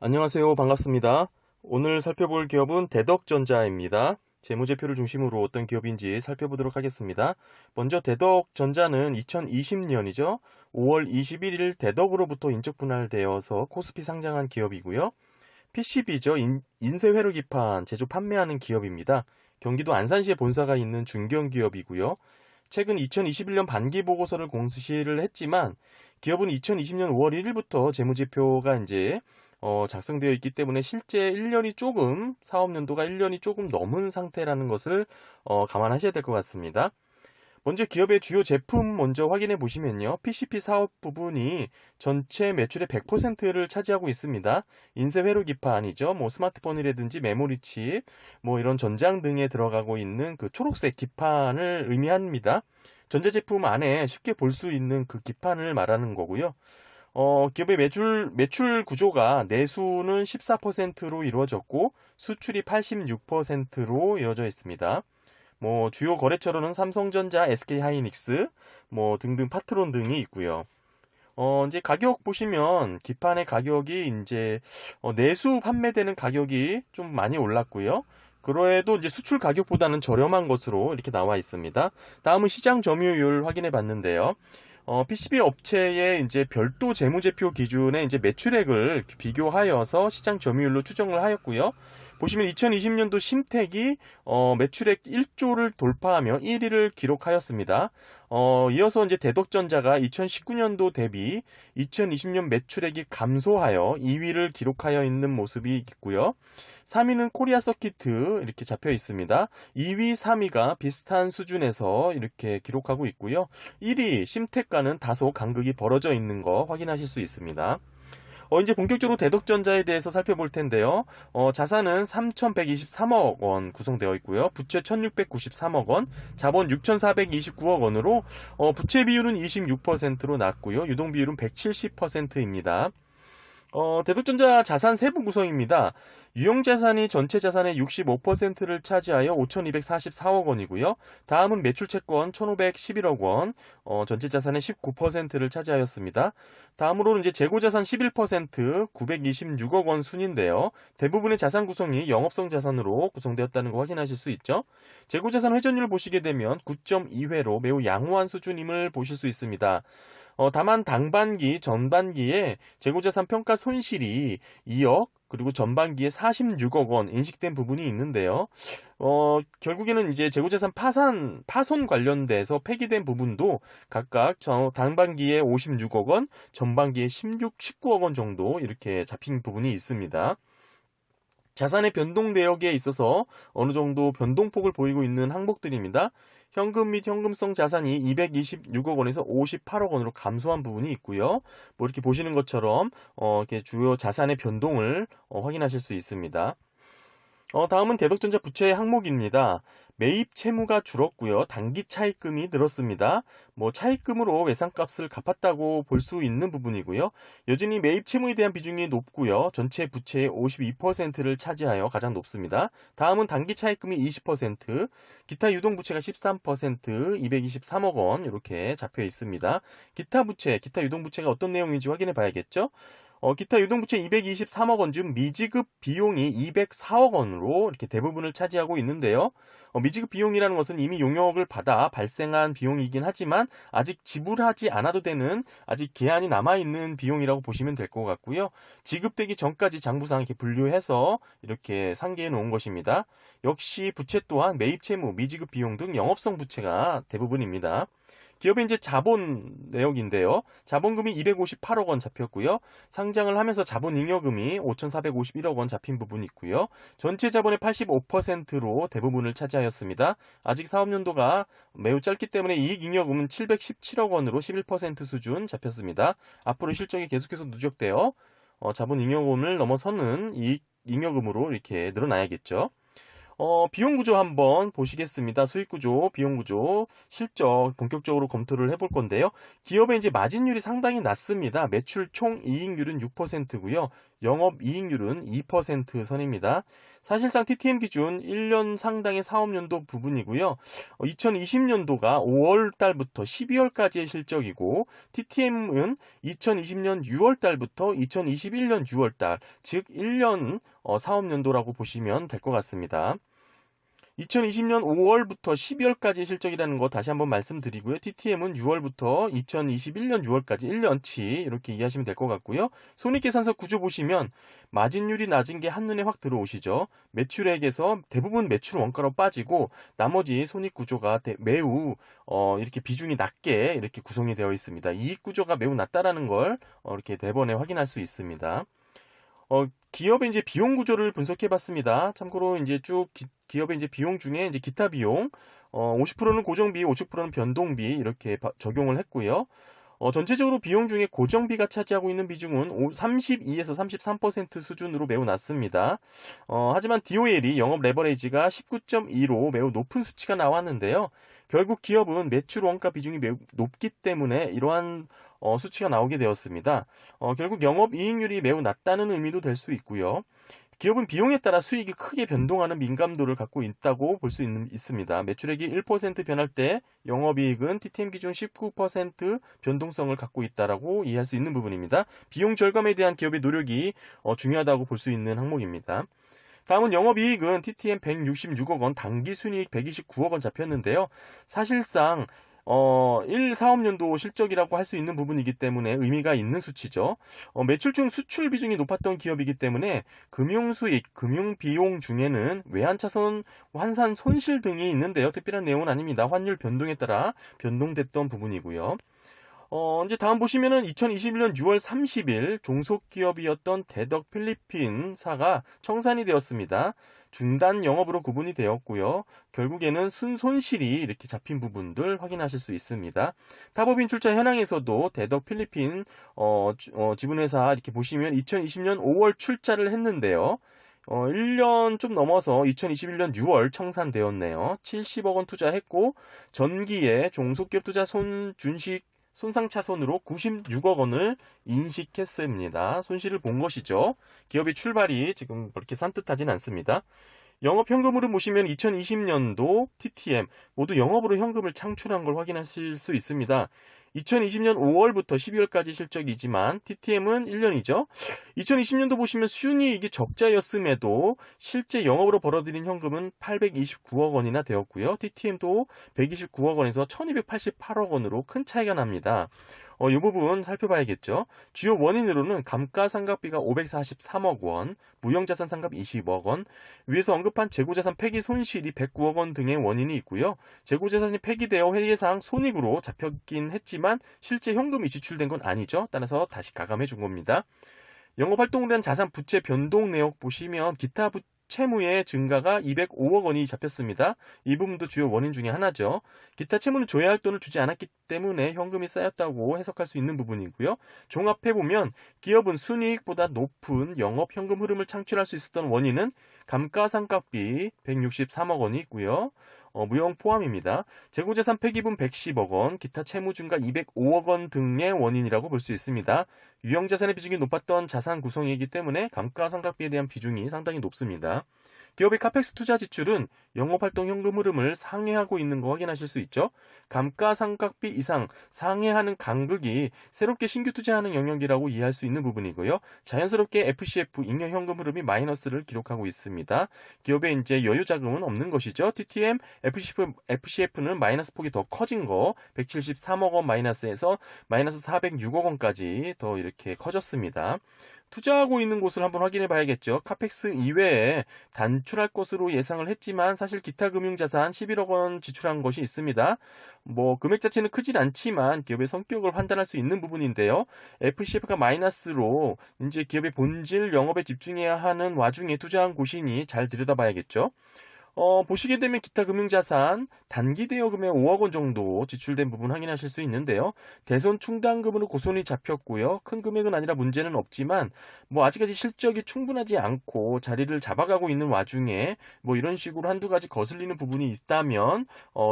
안녕하세요. 반갑습니다. 오늘 살펴볼 기업은 대덕전자입니다. 재무제표를 중심으로 어떤 기업인지 살펴보도록 하겠습니다. 먼저 대덕전자는 2020년이죠. 5월 21일 대덕으로부터 인적 분할되어서 코스피 상장한 기업이고요. PCB죠. 인쇄회로 기판 제조 판매하는 기업입니다. 경기도 안산시에 본사가 있는 중견기업이고요. 최근 2021년 반기 보고서를 공시를 했지만 기업은 2020년 5월 1일부터 재무제표가 이제 작성되어 있기 때문에 실제 1년이 조금 사업연도가 1년이 조금 넘은 상태라는 것을 감안하셔야 될 것 같습니다. 먼저 기업의 주요 제품 먼저 확인해 보시면요. PCB 사업 부분이 전체 매출의 100%를 차지하고 있습니다. 인쇄 회로 기판이죠. 스마트폰이라든지 메모리 칩, 이런 전장 등에 들어가고 있는 그 초록색 기판을 의미합니다. 전자제품 안에 쉽게 볼 수 있는 그 기판을 말하는 거고요. 기업의 매출 구조가 내수는 14%로 이루어졌고 수출이 86%로 이루어져 있습니다. 주요 거래처로는 삼성전자, SK하이닉스, 등등 파트론 등이 있고요. 이제 가격 보시면 기판의 가격이 이제 내수 판매되는 가격이 좀 많이 올랐고요. 그래도 이제 수출 가격보다는 저렴한 것으로 이렇게 나와 있습니다. 다음은 시장 점유율 확인해 봤는데요. PCB 업체의 이제 별도 재무제표 기준에 이제 매출액을 비교하여서 시장 점유율로 추정을 하였고요. 보시면 2020년도 심택이 매출액 1조를 돌파하며 1위를 기록하였습니다. 이어서 이제 대덕전자가 2019년도 대비 2020년 매출액이 감소하여 2위를 기록하여 있는 모습이 있고요. 3위는 코리아 서키트 이렇게 잡혀 있습니다. 2위, 3위가 비슷한 수준에서 이렇게 기록하고 있고요. 1위 심택과는 다소 간극이 벌어져 있는 거 확인하실 수 있습니다. 이제 본격적으로 대덕전자에 대해서 살펴볼 텐데요. 자산은 3,123억 원 구성되어 있고요. 부채 1,693억 원, 자본 6,429억 원으로 부채 비율은 26%로 낮고요. 유동 비율은 170%입니다. 대덕전자 자산 세부 구성입니다. 유형자산이 전체 자산의 65%를 차지하여 5,244억 원이고요. 다음은 매출채권 1,511억 원, 전체 자산의 19%를 차지하였습니다. 다음으로는 이제 재고자산 11%, 926억 원 순인데요. 대부분의 자산 구성이 영업성 자산으로 구성되었다는 거 확인하실 수 있죠. 재고자산 회전율을 보시게 되면 9.2회로 매우 양호한 수준임을 보실 수 있습니다. 다만 당반기, 전반기에 재고자산 평가 손실이 2억, 그리고 전반기에 46억 원 인식된 부분이 있는데요. 결국에는 이제 재고자산 파손 관련돼서 폐기된 부분도 각각 당반기에 56억 원, 전반기에 19억 원 정도 이렇게 잡힌 부분이 있습니다. 자산의 변동 내역에 있어서 어느 정도 변동폭을 보이고 있는 항목들입니다. 현금 및 현금성 자산이 226억 원에서 58억 원으로 감소한 부분이 있고요. 이렇게 보시는 것처럼 이렇게 주요 자산의 변동을 확인하실 수 있습니다. 다음은 대덕전자 부채 항목입니다. 매입 채무가 줄었고요. 단기 차입금이 늘었습니다. 차입금으로 외상값을 갚았다고 볼 수 있는 부분이고요. 여전히 매입 채무에 대한 비중이 높고요. 전체 부채의 52%를 차지하여 가장 높습니다. 다음은 단기 차입금이 20%, 기타 유동 부채가 13%, 223억 원 이렇게 잡혀 있습니다. 기타 유동 부채가 어떤 내용인지 확인해 봐야겠죠? 기타 유동부채 223억 원 중 미지급 비용이 204억 원으로 이렇게 대부분을 차지하고 있는데요. 미지급 비용이라는 것은 이미 용역을 받아 발생한 비용이긴 하지만 아직 지불하지 않아도 되는 아직 계한이 남아있는 비용이라고 보시면 될 것 같고요. 지급되기 전까지 장부상 이렇게 분류해서 이렇게 상기해 놓은 것입니다. 역시 부채 또한 매입 채무, 미지급 비용 등 영업성 부채가 대부분입니다. 기업의 이제 자본 내역인데요. 자본금이 258억 원 잡혔고요. 상장을 하면서 자본 잉여금이 5,451억 원 잡힌 부분이 있고요. 전체 자본의 85%로 대부분을 차지하였습니다. 아직 사업연도가 매우 짧기 때문에 이익 잉여금은 717억 원으로 11% 수준 잡혔습니다. 앞으로 실적이 계속해서 누적되어 자본 잉여금을 넘어서는 이익 잉여금으로 이렇게 늘어나야겠죠. 비용 구조 한번 보시겠습니다. 수익 구조, 비용 구조, 실적 본격적으로 검토를 해볼 건데요. 기업의 이제 마진율이 상당히 낮습니다. 매출 총 이익률은 6%고요. 영업이익률은 2% 선입니다. 사실상 TTM 기준 1년 상당의 사업연도 부분이고요. 2020년도가 5월 달부터 12월까지의 실적이고 TTM은 2020년 6월 달부터 2021년 6월 달, 즉 1년 사업연도라고 보시면 될 것 같습니다. 2020년 5월부터 12월까지 실적이라는 거 다시 한번 말씀드리고요. TTM은 6월부터 2021년 6월까지 1년치 이렇게 이해하시면 될 것 같고요. 손익계산서 구조 보시면 마진율이 낮은 게 한눈에 확 들어오시죠. 매출액에서 대부분 매출 원가로 빠지고 나머지 손익 구조가 매우 이렇게 비중이 낮게 이렇게 구성이 되어 있습니다. 이익 구조가 매우 낮다라는 걸 이렇게 대번에 확인할 수 있습니다. 기업의 이제 비용 구조를 분석해 봤습니다. 참고로 이제 쭉 기업의 이제 비용 중에 이제 기타 비용, 50%는 고정비, 50%는 변동비 이렇게 적용을 했고요. 전체적으로 비용 중에 고정비가 차지하고 있는 비중은 32에서 33% 수준으로 매우 낮습니다. 하지만 DOL이 영업 레버리지가 19.2로 매우 높은 수치가 나왔는데요. 결국 기업은 매출 원가 비중이 매우 높기 때문에 이러한 수치가 나오게 되었습니다. 결국 영업이익률이 매우 낮다는 의미도 될 수 있고요. 기업은 비용에 따라 수익이 크게 변동하는 민감도를 갖고 있다고 볼 수 있습니다. 매출액이 1% 변할 때 영업이익은 TTM 기준 19% 변동성을 갖고 있다라고 이해할 수 있는 부분입니다. 비용 절감에 대한 기업의 노력이 중요하다고 볼 수 있는 항목입니다. 다음은 영업이익은 TTM 166억 원, 당기순이익 129억 원 잡혔는데요. 사실상 1사업년도 실적이라고 할 수 있는 부분이기 때문에 의미가 있는 수치죠. 매출 중 수출 비중이 높았던 기업이기 때문에 금융수익, 금융비용 중에는 외환차손, 환산 손실 등이 있는데요. 특별한 내용은 아닙니다. 환율 변동에 따라 변동됐던 부분이고요. 이제 다음 보시면은 2021년 6월 30일 종속기업이었던 대덕 필리핀사가 청산이 되었습니다. 중단 영업으로 구분이 되었고요. 결국에는 순손실이 이렇게 잡힌 부분들 확인하실 수 있습니다. 타법인 출자 현황에서도 대덕 필리핀 지분회사 이렇게 보시면 2020년 5월 출자를 했는데요. 1년 좀 넘어서 2021년 6월 청산되었네요. 70억 원 투자했고 전기에 종속기업 투자 손상차손으로 96억 원을 인식했습니다. 손실을 본 것이죠. 기업의 출발이 지금 그렇게 산뜻하진 않습니다. 영업현금으로 보시면 2020년도 TTM 모두 영업으로 현금을 창출한 걸 확인하실 수 있습니다. 2020년 5월부터 12월까지 실적이지만 TTM은 1년이죠. 2020년도 보시면 순이익이 적자였음에도 실제 영업으로 벌어들인 현금은 829억 원이나 되었고요. TTM도 129억 원에서 1288억 원으로 큰 차이가 납니다. 이 부분 살펴봐야겠죠. 주요 원인으로는 감가상각비가 543억 원, 무형자산 상각 20억 원, 위에서 언급한 재고자산 폐기 손실이 109억 원 등의 원인이 있고요. 재고자산이 폐기되어 회계상 손익으로 잡혔긴 했지만 실제 현금이 지출된 건 아니죠. 따라서 다시 가감해 준 겁니다. 영업활동으로 한 자산 부채 변동 내역 보시면 기타 채무의 증가가 205억 원이 잡혔습니다. 이 부분도 주요 원인 중에 하나죠. 기타 채무는 줘야 할 돈을 주지 않았기 때문에 현금이 쌓였다고 해석할 수 있는 부분이고요. 종합해보면 기업은 순이익보다 높은 영업 현금 흐름을 창출할 수 있었던 원인은 감가상각비 163억 원이 있고요. 무형 포함입니다. 재고자산 폐기분 110억 원, 기타 채무 증가 205억 원 등의 원인이라고 볼 수 있습니다. 유형자산의 비중이 높았던 자산 구성이기 때문에 감가상각비에 대한 비중이 상당히 높습니다. 기업의 카펙스 투자 지출은 영업활동 현금 흐름을 상회하고 있는 거 확인하실 수 있죠. 감가상각비 이상 상회하는 간극이 새롭게 신규 투자하는 영역이라고 이해할 수 있는 부분이고요. 자연스럽게 FCF 잉여 현금 흐름이 마이너스를 기록하고 있습니다. 기업에 이제 여유 자금은 없는 것이죠. TTM, FCF는 마이너스 폭이 더 커진 거 173억 원 마이너스에서 마이너스 406억 원까지 더 이렇게 커졌습니다. 투자하고 있는 곳을 한번 확인해 봐야겠죠. 카펙스 이외에 단출할 것으로 예상을 했지만 사실 기타 금융자산 11억 원 지출한 것이 있습니다. 금액 자체는 크진 않지만 기업의 성격을 판단할 수 있는 부분인데요. FCF가 마이너스로 이제 기업의 본질 영업에 집중해야 하는 와중에 투자한 곳이니 잘 들여다봐야겠죠. 보시게 되면 기타 금융자산 단기 대여금에 5억 원 정도 지출된 부분 확인하실 수 있는데요. 대손 충당금으로 고손이 잡혔고요. 큰 금액은 아니라 문제는 없지만 뭐 아직까지 실적이 충분하지 않고 자리를 잡아가고 있는 와중에 뭐 이런 식으로 한두 가지 거슬리는 부분이 있다면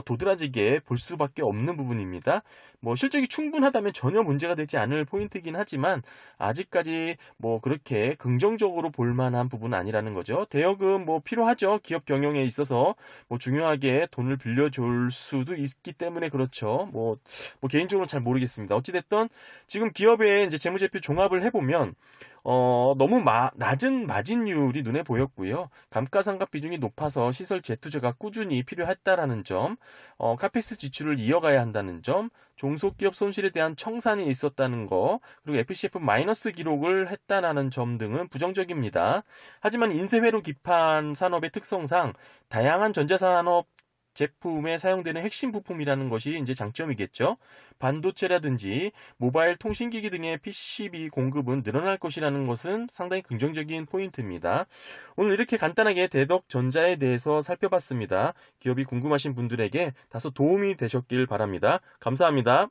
도드라지게 볼 수밖에 없는 부분입니다. 뭐 실적이 충분하다면 전혀 문제가 되지 않을 포인트이긴 하지만 아직까지 뭐 그렇게 긍정적으로 볼 만한 부분은 아니라는 거죠. 대여금 뭐 필요하죠. 기업 경영에 있어서 뭐 중요하게 돈을 빌려줄 수도 있기 때문에 그렇죠. 뭐 개인적으로 잘 모르겠습니다. 어찌됐든 지금 기업의 이제 재무제표 종합을 해보면 너무 낮은 마진율이 눈에 보였고요. 감가상각 비중이 높아서 시설 재투자가 꾸준히 필요했다라는 점, 카페스 지출을 이어가야 한다는 점, 종속기업 손실에 대한 청산이 있었다는 거, 그리고 FCF 마이너스 기록을 했다라는 점 등은 부정적입니다. 하지만 인쇄회로 기판 산업의 특성상 다양한 전자산업 제품에 사용되는 핵심 부품이라는 것이 이제 장점이겠죠. 반도체라든지 모바일 통신기기 등의 PCB 공급은 늘어날 것이라는 것은 상당히 긍정적인 포인트입니다. 오늘 이렇게 간단하게 대덕전자에 대해서 살펴봤습니다. 기업이 궁금하신 분들에게 다소 도움이 되셨길 바랍니다. 감사합니다.